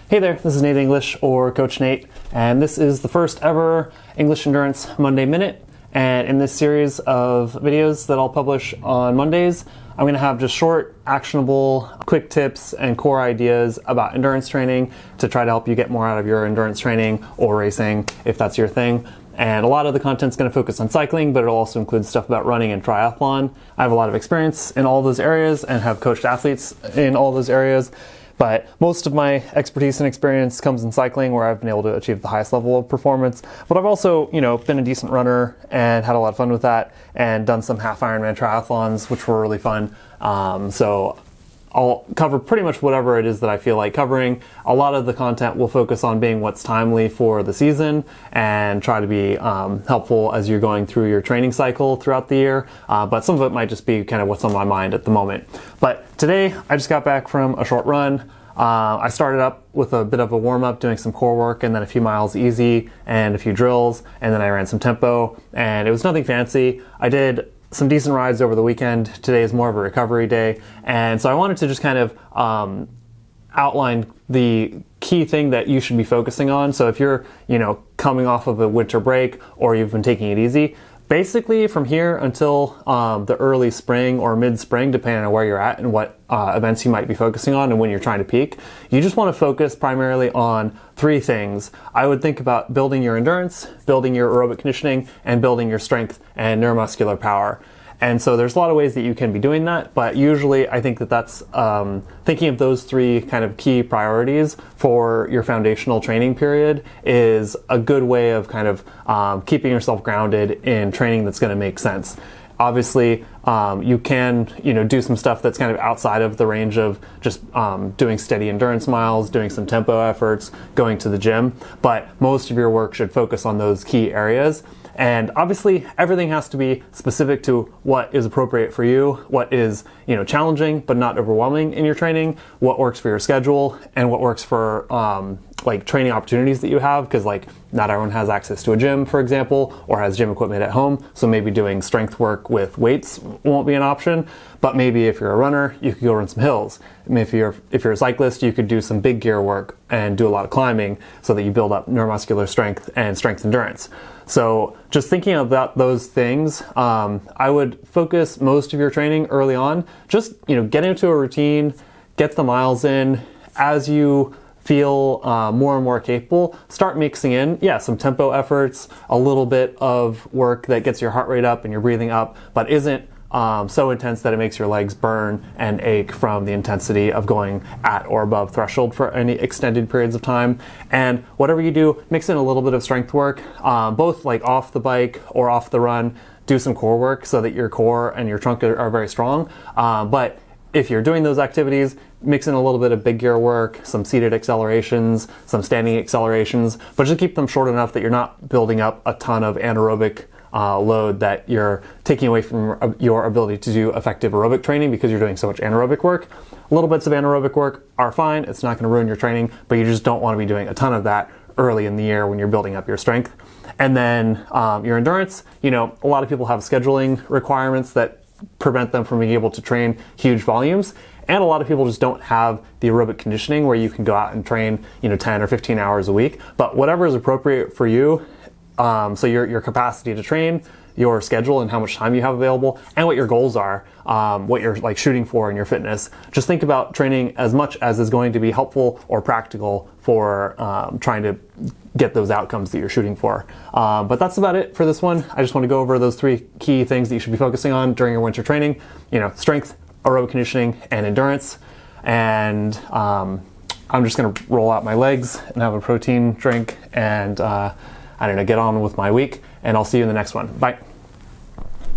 Hey there, this is Nate English, or Coach Nate, and this is the first ever English Endurance Monday Minute. And in this series of videos that I'll publish on Mondays, I'm going to have just short, actionable, quick tips and core ideas about endurance training to try to help you get more out of your endurance training or racing, if that's your thing. And a lot of the content's going to focus on cycling, but it'll also include stuff about running and triathlon. I have a lot of experience in all those areas and have coached athletes in all those areas. But most of my expertise and experience comes in cycling, where I've been able to achieve the highest level of performance. But I've also, been a decent runner and had a lot of fun with that, and done some half Ironman triathlons, which were really fun. So I'll cover pretty much whatever it is that I feel like covering. A lot of the content will focus on being what's timely for the season and try to be helpful as you're going through your training cycle throughout the year. But some of it might just be kind of what's on my mind at the moment. But today, I just got back from a short run. I started up with a bit of a warm-up, doing some core work, and then a few miles easy and a few drills, and then I ran some tempo, and it was nothing fancy. I did some decent rides over the weekend. Today is more of a recovery day, and so I wanted to just kind of outline the key thing that you should be focusing on. So if you're, coming off of a winter break or you've been taking it easy, basically from here until the early spring or mid-spring, depending on where you're at and what events you might be focusing on and when you're trying to peak, you just want to focus primarily on three things. I would think about building your endurance, building your aerobic conditioning, and building your strength and neuromuscular power. And so there's a lot of ways that you can be doing that, but usually I think that that's thinking of those three kind of key priorities for your foundational training period is a good way of kind of keeping yourself grounded in training that's going to make sense. Obviously, you can, do some stuff that's kind of outside of the range of just doing steady endurance miles, doing some tempo efforts, going to the gym, but most of your work should focus on those key areas. And obviously, everything has to be specific to what is appropriate for you, what is, challenging but not overwhelming in your training, what works for your schedule, and what works for training opportunities that you have, because not everyone has access to a gym, for example, or has gym equipment at home. So maybe doing strength work with weights won't be an option. But maybe if you're a runner, you could go run some hills. If you're a cyclist, you could do some big gear work and do a lot of climbing so that you build up neuromuscular strength and strength endurance. So just thinking about those things, I would focus most of your training early on. Just, get into a routine, get the miles in. As you feel more and more capable, start mixing in, some tempo efforts, a little bit of work that gets your heart rate up and your breathing up, but isn't so intense that it makes your legs burn and ache from the intensity of going at or above threshold for any extended periods of time. And whatever you do, mix in a little bit of strength work, both off the bike or off the run. Do some core work so that your core and your trunk are very strong. But if you're doing those activities, mix in a little bit of big gear work, some seated accelerations, some standing accelerations, but just keep them short enough that you're not building up a ton of anaerobic load that you're taking away from your ability to do effective aerobic training because you're doing so much anaerobic work. Little bits of anaerobic work are fine. It's not going to ruin your training, but you just don't want to be doing a ton of that early in the year when you're building up your strength. And then your endurance, a lot of people have scheduling requirements that prevent them from being able to train huge volumes. And a lot of people just don't have the aerobic conditioning where you can go out and train, 10 or 15 hours a week. But whatever is appropriate for you, so your capacity to train, your schedule and how much time you have available, and what your goals are, what you're shooting for in your fitness. Just think about training as much as is going to be helpful or practical for trying to get those outcomes that you're shooting for. But that's about it for this one. I just want to go over those three key things that you should be focusing on during your winter training. Strength, aerobic conditioning, and endurance. And I'm just going to roll out my legs and have a protein drink and get on with my week, and I'll see you in the next one. Bye.